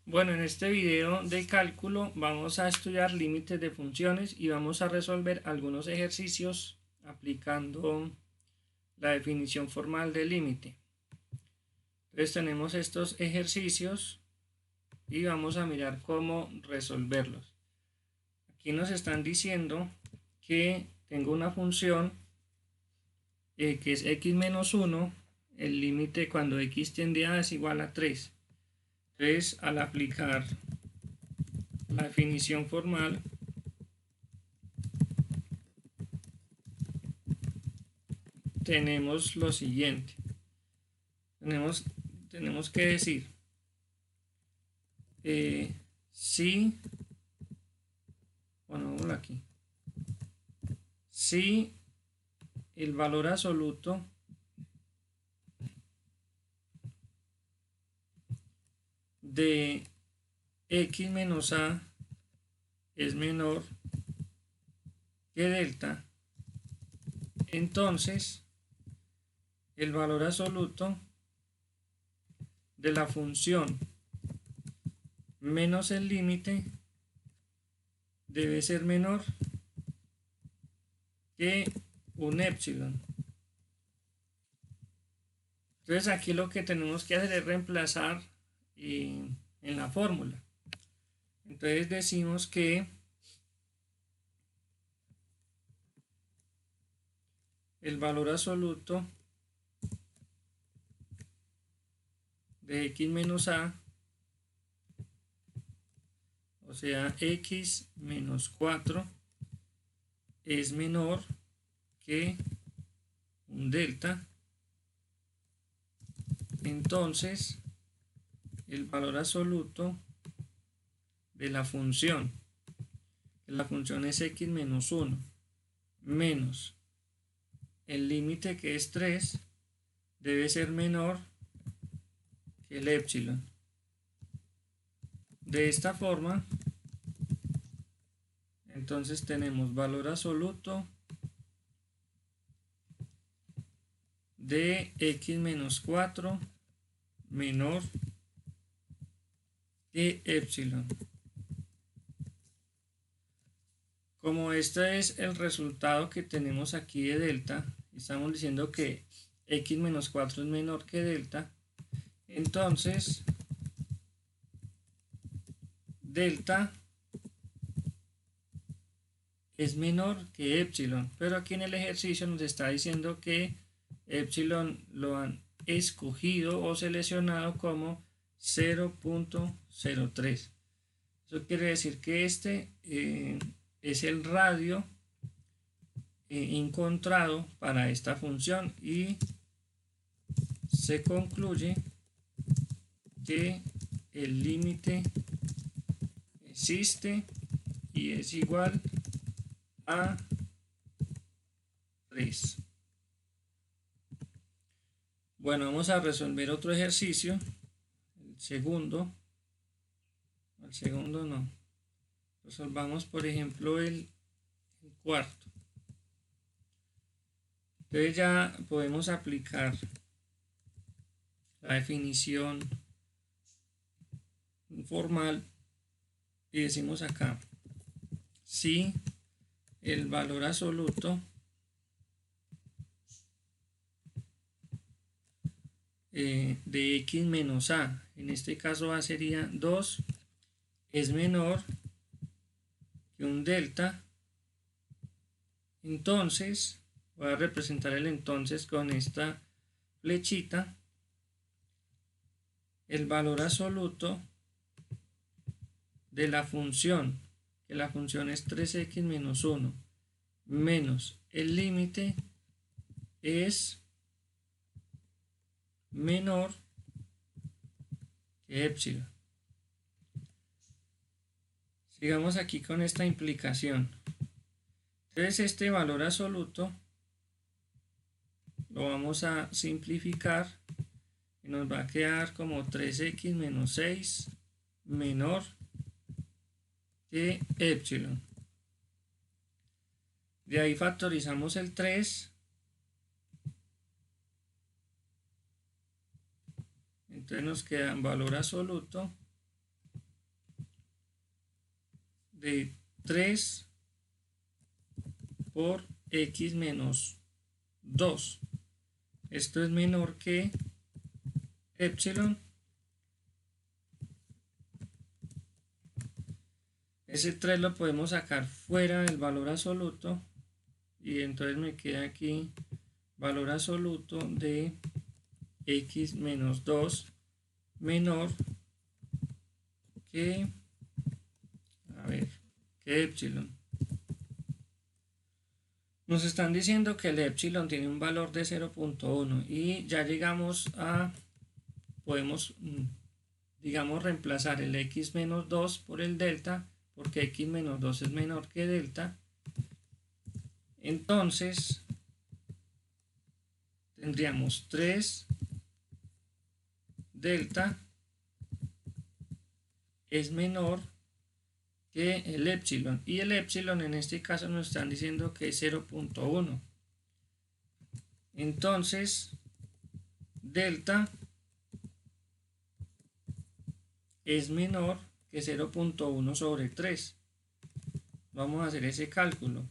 Bueno, en este video de cálculo vamos a estudiar límites de funciones y vamos a resolver algunos ejercicios aplicando la definición formal de límite. Entonces tenemos estos ejercicios y vamos a mirar cómo resolverlos. Aquí nos están diciendo que tengo una función que es x menos 1, el límite cuando x tiende a es igual a 3. Entonces, al aplicar la definición formal, tenemos lo siguiente. Tenemos que decir si, ponémoslo aquí, si el valor absoluto de x menos a es menor que delta, entonces el valor absoluto de la función menos el límite debe ser menor que un epsilon. Entonces aquí lo que tenemos que hacer es reemplazar en la fórmula. Entonces decimos que el valor absoluto de x menos a, o sea, x menos 4, es menor que un delta. Entonces, el valor absoluto de la función es x menos 1 menos el límite, que es 3, debe ser menor que el epsilon. De esta forma, entonces tenemos valor absoluto de x menos 4 menor que epsilon. Como este es el resultado que tenemos aquí de delta, estamos diciendo que x menos 4 es menor que delta, entonces delta es menor que epsilon, pero aquí en el ejercicio nos está diciendo que epsilon lo han escogido o seleccionado como 0.03. Eso quiere decir que este es el radio encontrado para esta función, y se concluye que el límite existe y es igual a 3. Bueno, vamos a resolver otro ejercicio. El segundo no. Resolvamos, por ejemplo, el cuarto. Entonces ya podemos aplicar la definición formal y decimos acá: si el valor absoluto de x menos a, en este caso a sería 2, es menor que un delta, entonces voy a representar el entonces con esta flechita. El valor absoluto de la función, que la función es 3x menos 1, menos el límite, es menor que epsilon. Sigamos aquí con esta implicación. Entonces este valor absoluto lo vamos a simplificar y nos va a quedar como 3x menos 6 menor que epsilon. De ahí factorizamos el 3. Entonces nos queda en valor absoluto de 3 por x menos 2. Esto es menor que epsilon. Ese 3 lo podemos sacar fuera del valor absoluto y entonces me queda aquí valor absoluto de x menos 2 menor que, que epsilon. Nos están diciendo que el epsilon tiene un valor de 0.1 y ya llegamos a, podemos, digamos, reemplazar el x menos 2 por el delta, porque x menos 2 es menor que delta. Entonces tendríamos 3 delta es menor que el epsilon, y el epsilon en este caso nos están diciendo que es 0.1. entonces delta es menor que 0.1 sobre 3. Vamos a hacer ese cálculo.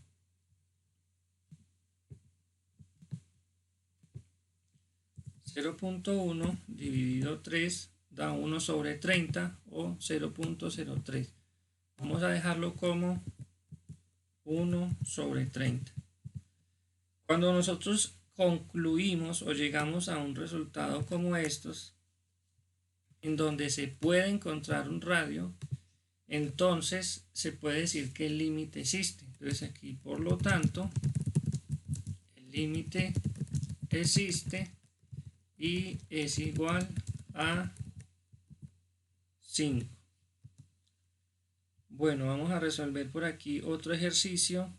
.1 dividido 3 da 1 sobre 30 o 0.03. Vamos a dejarlo como 1 sobre 30. Cuando nosotros concluimos o llegamos a un resultado como estos, en donde se puede encontrar un radio, entonces se puede decir que el límite existe. Entonces aquí, por lo tanto, el límite existe y es igual a 5. Bueno, vamos a resolver por aquí otro ejercicio.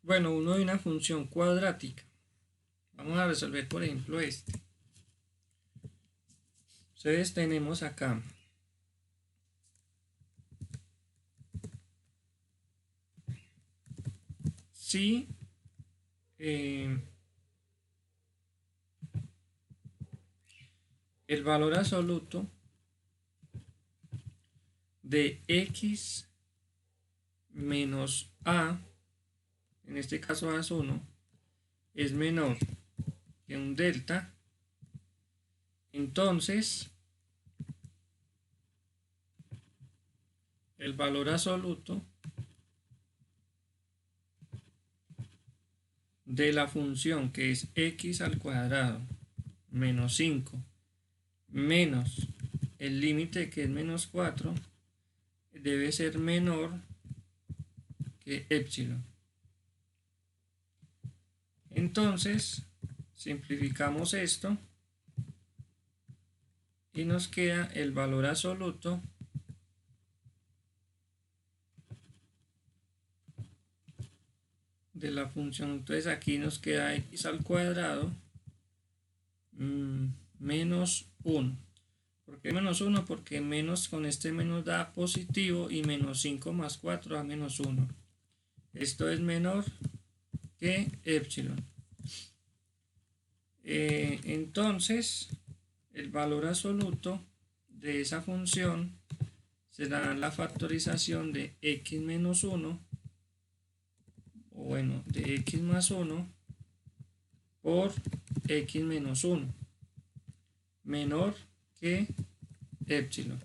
Bueno, uno de una función cuadrática. Vamos a resolver, por ejemplo, este. Entonces tenemos acá si el valor absoluto de x menos a, en este caso a es 1, es menor que un delta, entonces el valor absoluto de la función, que es x al cuadrado menos 5 menos el límite, que es menos 4, debe ser menor que epsilon. Entonces simplificamos esto y nos queda el valor absoluto de la función. Entonces aquí nos queda x al cuadrado menos 1. ¿Por qué menos 1? Porque menos con este menos da positivo y menos 5 más 4 da menos 1. Esto es menor que epsilon. Entonces el valor absoluto de esa función será la factorización de x menos 1, o bueno, de x más 1 por x menos 1, menor que epsilon.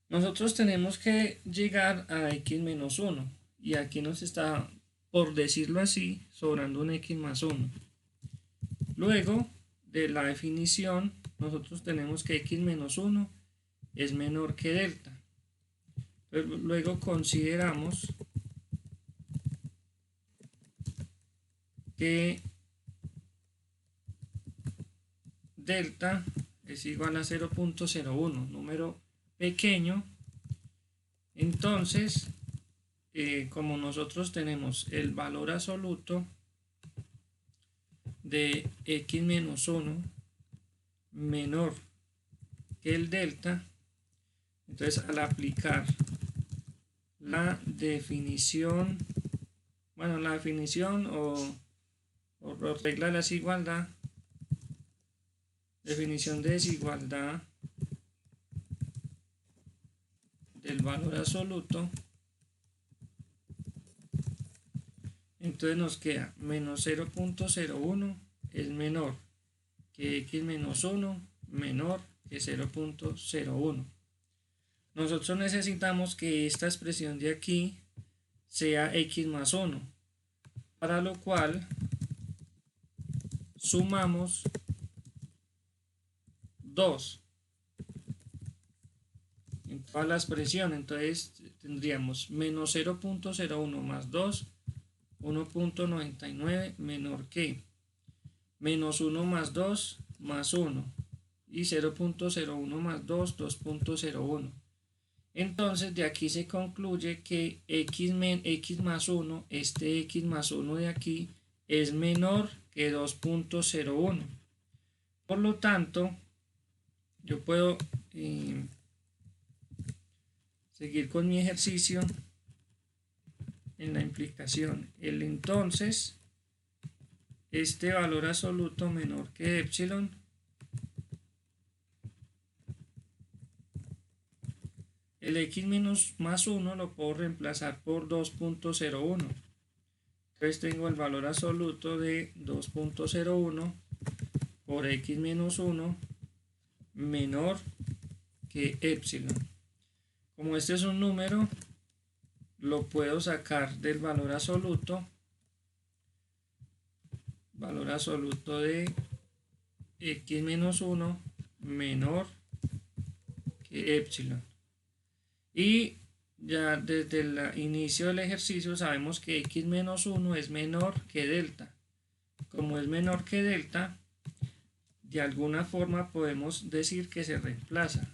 Nosotros tenemos que llegar a x menos 1 y aquí nos está, por decirlo así, sobrando un x más 1. Luego de la definición, nosotros tenemos que x menos 1 es menor que delta. Luego consideramos que delta es igual a 0.01, número pequeño. Entonces, como nosotros tenemos el valor absoluto de x menos 1 menor que el delta, entonces al aplicar la definición, bueno, la definición o regla de la desigualdad, definición de desigualdad del valor absoluto, entonces nos queda menos 0.01 es menor que x menos 1 menor que 0.01. Nosotros necesitamos que esta expresión de aquí sea x más 1, para lo cual sumamos 2 en toda la expresión. Entonces tendríamos menos 0.01 más 2, 1.99 menor que menos 1 más 2 más 1 y 0.01 más 2, 2.01. Entonces de aquí se concluye que x más 1, este x más 1 de aquí, es menor que 2.01. Por lo tanto, yo puedo seguir con mi ejercicio en la implicación. Entonces, este valor absoluto menor que epsilon el x menos más 1 lo puedo reemplazar por 2.01. Entonces tengo el valor absoluto de 2.01 por x menos 1 menor que epsilon. Como este es un número, lo puedo sacar del valor absoluto de x menos 1 menor que epsilon. Y ya desde el inicio del ejercicio sabemos que x menos 1 es menor que delta. Como es menor que delta, de alguna forma podemos decir que se reemplaza.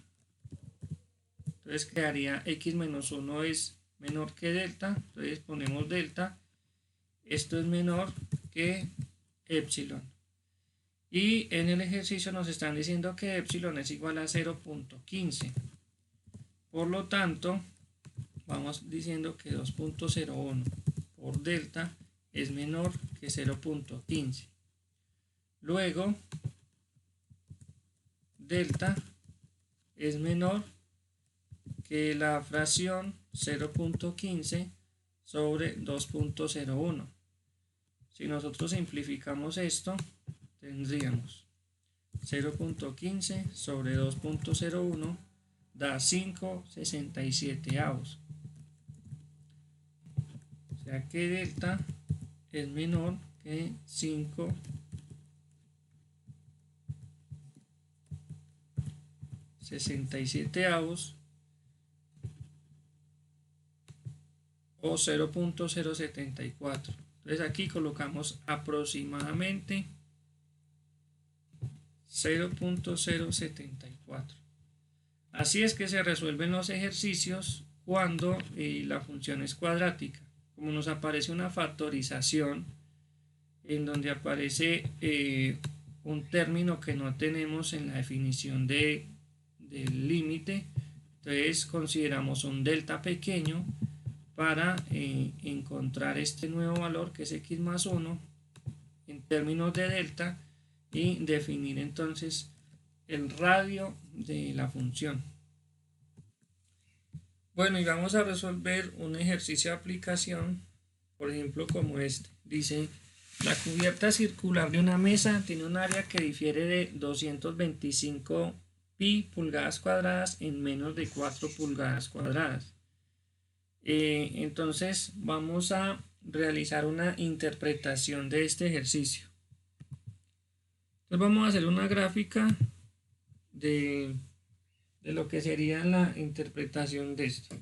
Entonces quedaría x menos 1 es menor que delta, entonces ponemos delta, esto es menor que epsilon. Y en el ejercicio nos están diciendo que epsilon es igual a 0.15. Por lo tanto, vamos diciendo que 2.01 por delta es menor que 0.15. Luego, delta es menor que la fracción 0.15 sobre 2.01. Si nosotros simplificamos esto, tendríamos 0.15 sobre 2.01 da 5/67. O sea que delta es menor que 5/67 o 0.074. Entonces aquí colocamos aproximadamente 0.074. Así es que se resuelven los ejercicios cuando la función es cuadrática. Como nos aparece una factorización en donde aparece un término que no tenemos en la definición del límite, entonces consideramos un delta pequeño para encontrar este nuevo valor que es x más 1 en términos de delta y definir entonces el radio de la función. Bueno, y vamos a resolver un ejercicio de aplicación, por ejemplo como este. Dice, la cubierta circular de una mesa tiene un área que difiere de 225 pi pulgadas cuadradas en menos de 4 pulgadas cuadradas. Entonces vamos a realizar una interpretación de este ejercicio. Entonces vamos a hacer una gráfica de lo que sería la interpretación de esto.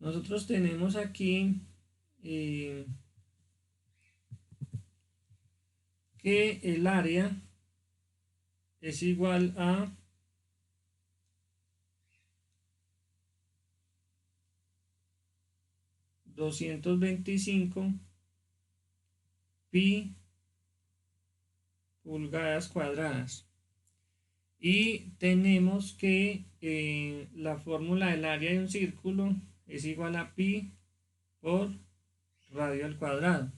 Nosotros tenemos aquí que el área es igual a 225 pi pulgadas cuadradas. Y tenemos que la fórmula del área de un círculo es igual a pi por radio al cuadrado.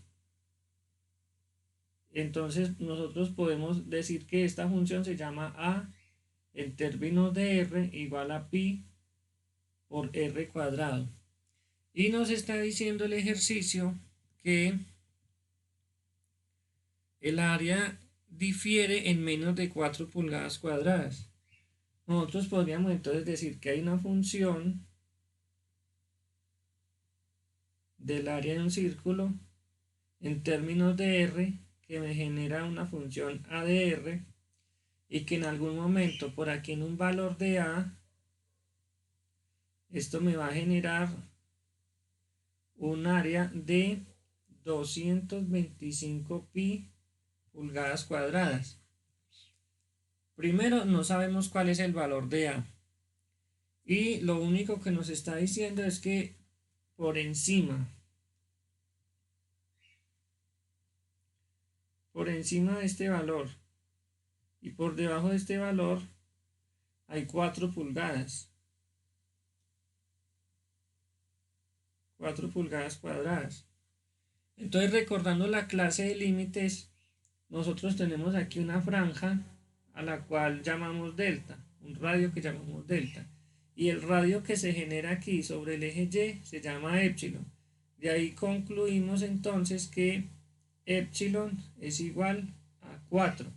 Entonces nosotros podemos decir que esta función se llama a en términos de r igual a pi por r cuadrado. Y nos está diciendo el ejercicio que el área difiere en menos de 4 pulgadas cuadradas. Nosotros podríamos entonces decir que hay una función del área de un círculo en términos de r que me genera una función a de r, y que en algún momento por aquí en un valor de a, esto me va a generar un área de 225 pi pulgadas cuadradas. Primero, no sabemos cuál es el valor de a, y lo único que nos está diciendo es que por encima de este valor y por debajo de este valor hay 4 pulgadas. 4 pulgadas cuadradas. Entonces, recordando la clase de límites, nosotros tenemos aquí una franja a la cual llamamos delta, un radio que llamamos delta, y el radio que se genera aquí sobre el eje Y se llama épsilon. De ahí concluimos entonces que épsilon es igual a 4.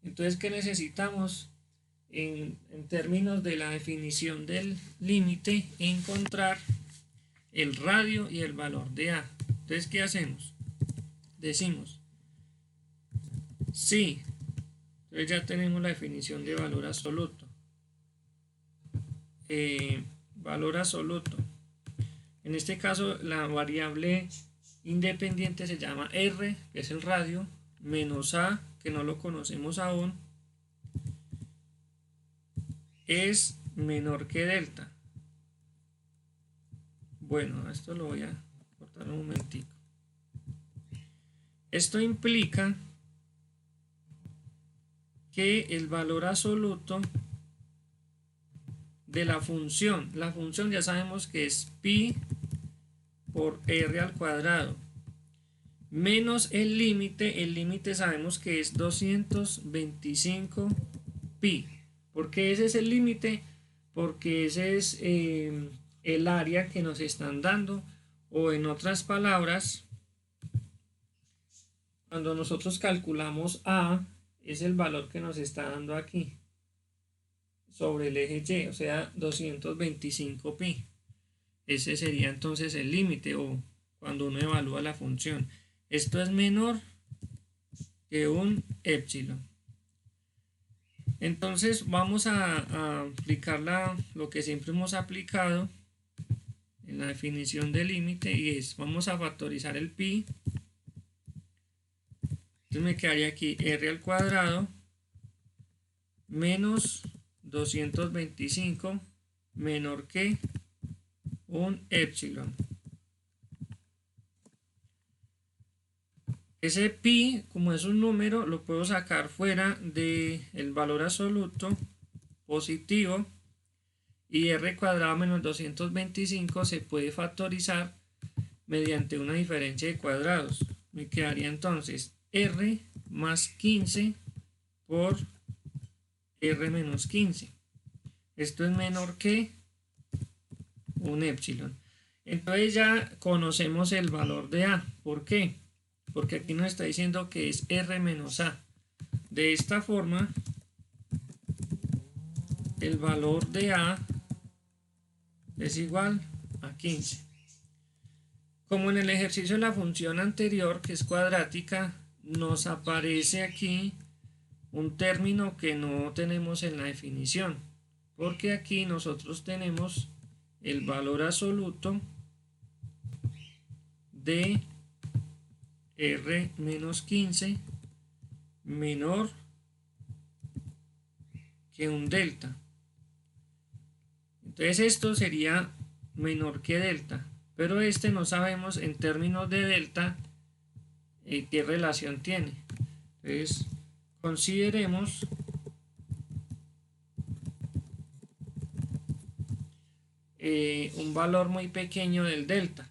Entonces, ¿qué necesitamos? En términos de la definición del límite, encontrar el radio y el valor de a. Entonces, ¿qué hacemos? Decimos sí. Entonces ya tenemos la definición de valor absoluto. Valor absoluto. En este caso, la variable independiente se llama r, que es el radio, menos a, que no lo conocemos aún, es menor que delta. Bueno, esto lo voy a cortar un momentico. Esto implica que el valor absoluto de la función ya sabemos que es pi por r al cuadrado, menos el límite sabemos que es 225 pi. ¿Por qué ese es el límite? Porque ese es el área que nos están dando, o en otras palabras, cuando nosotros calculamos a, es el valor que nos está dando aquí sobre el eje Y, o sea 225 pi. Ese sería entonces el límite, o cuando uno evalúa la función. Esto es menor que un épsilon. Entonces vamos a aplicar lo que siempre hemos aplicado en la definición del límite, y es, vamos a factorizar el pi. Entonces me quedaría aquí r al cuadrado menos 225 menor que un épsilon. Ese pi, como es un número, lo puedo sacar fuera del valor absoluto positivo, y r cuadrado menos 225 se puede factorizar mediante una diferencia de cuadrados. Me quedaría entonces r más 15 por r menos 15. Esto es menor que un épsilon. Entonces ya conocemos el valor de a. ¿Por qué? Porque aquí nos está diciendo que es r menos a. De esta forma, el valor de a es igual a 15. Como en el ejercicio de la función anterior, que es cuadrática, nos aparece aquí un término que no tenemos en la definición, porque aquí nosotros tenemos el valor absoluto de r menos 15 menor que un delta. Entonces esto sería menor que delta, pero este no sabemos en términos de delta qué relación tiene. Entonces consideremos un valor muy pequeño del delta.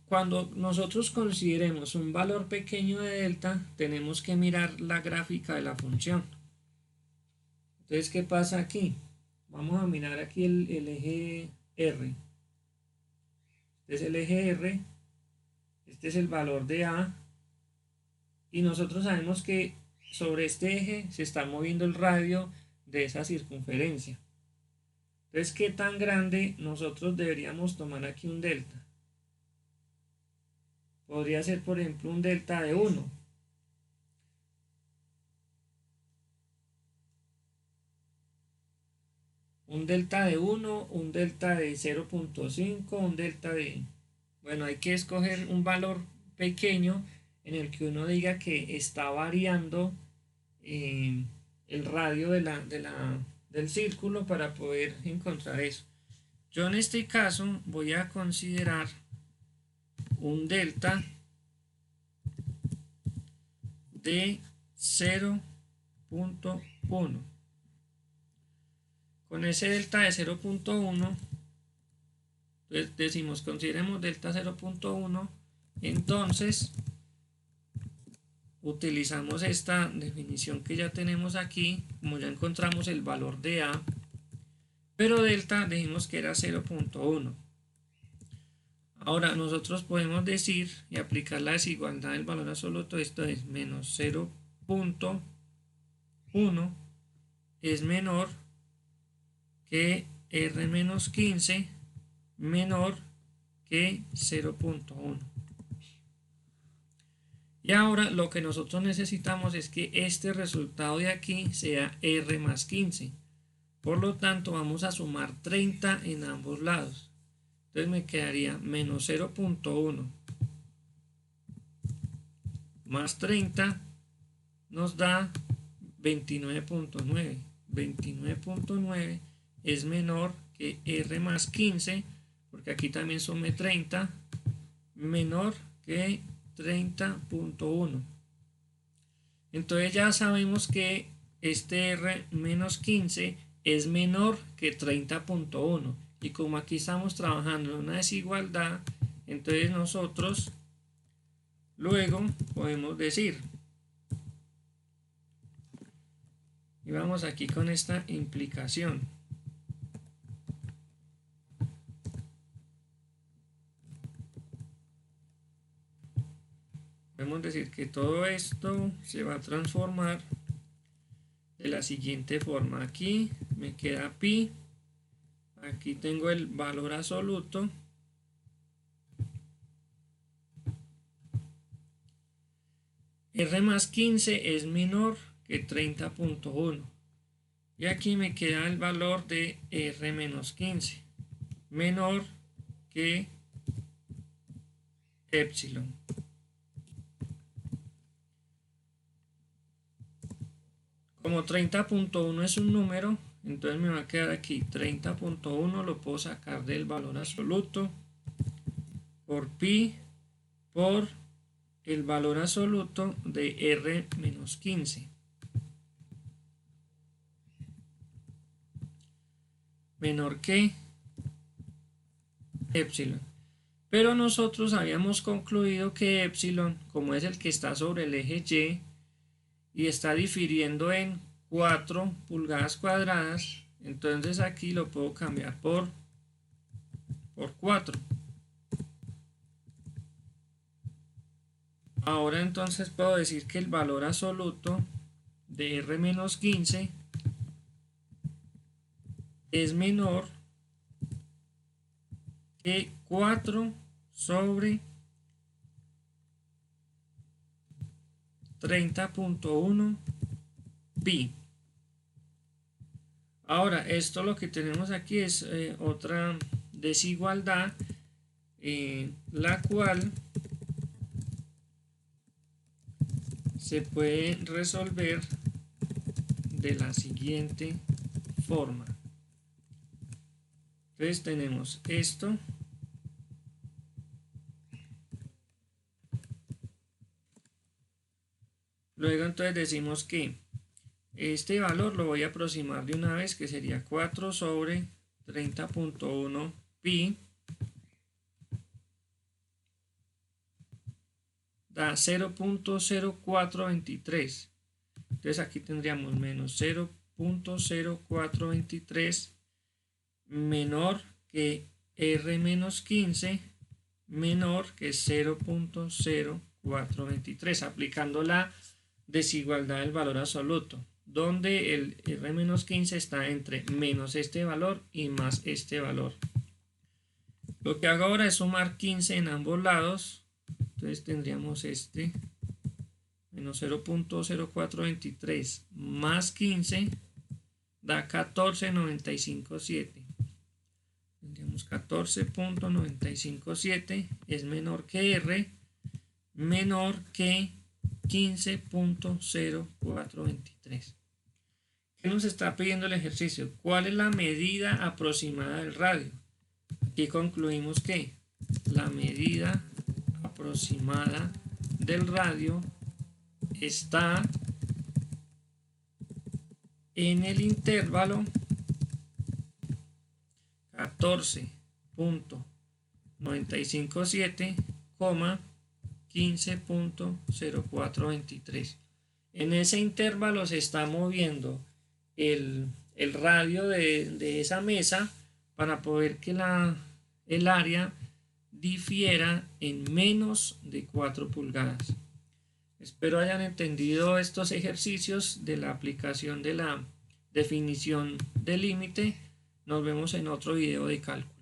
Cuando nosotros consideremos un valor pequeño de delta, tenemos que mirar la gráfica de la función. Entonces, ¿qué pasa aquí? vamos a mirar aquí el eje R. Este es el eje R, este es el valor de A, y nosotros sabemos que sobre este eje se está moviendo el radio de esa circunferencia. Entonces, ¿qué tan grande nosotros deberíamos tomar aquí un delta? Podría ser, por ejemplo, un delta de 1. Un delta de 1, un delta de 0.5, un delta de... Bueno, hay que escoger un valor pequeño en el que uno diga que está variando el radio del círculo para poder encontrar eso. Yo en este caso voy a considerar un delta de 0.1. Con ese delta de 0.1, entonces decimos, consideremos delta 0.1, entonces utilizamos esta definición que ya tenemos aquí, como ya encontramos el valor de A, pero delta dijimos que era 0.1. Ahora nosotros podemos decir y aplicar la desigualdad del valor absoluto, esto es menos 0.1 es menor que R menos 15 menor que 0.1. Y ahora lo que nosotros necesitamos es que este resultado de aquí sea R más 15. Por lo tanto vamos a sumar 30 en ambos lados. Entonces me quedaría menos 0.1 más 30 nos da 29.9. 29.9 es menor que R más 15, porque aquí también sume 30, menor que 30.1. Entonces ya sabemos que este R menos 15 es menor que 30.1. Y como aquí estamos trabajando en una desigualdad, entonces nosotros luego podemos decir, y vamos aquí con esta implicación, podemos decir que todo esto se va a transformar de la siguiente forma. Aquí me queda pi, aquí tengo el valor absoluto, R más 15 es menor que 30.1 y aquí me queda el valor de R menos 15 menor que epsilon. Como 30.1 es un número, entonces me va a quedar aquí 30.1, lo puedo sacar del valor absoluto por pi por el valor absoluto de R menos 15 menor que epsilon. Pero nosotros habíamos concluido que epsilon, como es el que está sobre el eje Y está difiriendo en 4 pulgadas cuadradas, entonces aquí lo puedo cambiar por 4. Ahora entonces puedo decir que el valor absoluto de R menos 15 es menor que 4 sobre 30.1 pi. Ahora, esto lo que tenemos aquí es otra desigualdad, la cual se puede resolver de la siguiente forma. Entonces tenemos esto. Luego entonces decimos que este valor lo voy a aproximar de una vez, que sería 4 sobre 30.1 pi. Da 0.0423. Entonces aquí tendríamos menos 0.0423 menor que R menos 15 menor que 0.0423, aplicando la desigualdad del valor absoluto, donde el R menos 15 está entre menos este valor y más este valor. Lo que hago ahora es sumar 15 en ambos lados, entonces tendríamos este menos 0.0423 más 15 da 14.957. Tendríamos 14.957 es menor que R, menor que 15.0423. ¿Qué nos está pidiendo el ejercicio? ¿Cuál es la medida aproximada del radio? Aquí concluimos que la medida aproximada del radio está en el intervalo 14.957, 15.0423. En ese intervalo se está moviendo el radio de esa mesa para poder que el área difiera en menos de 4 pulgadas. Espero hayan entendido estos ejercicios de la aplicación de la definición de límite. Nos vemos en otro video de cálculo.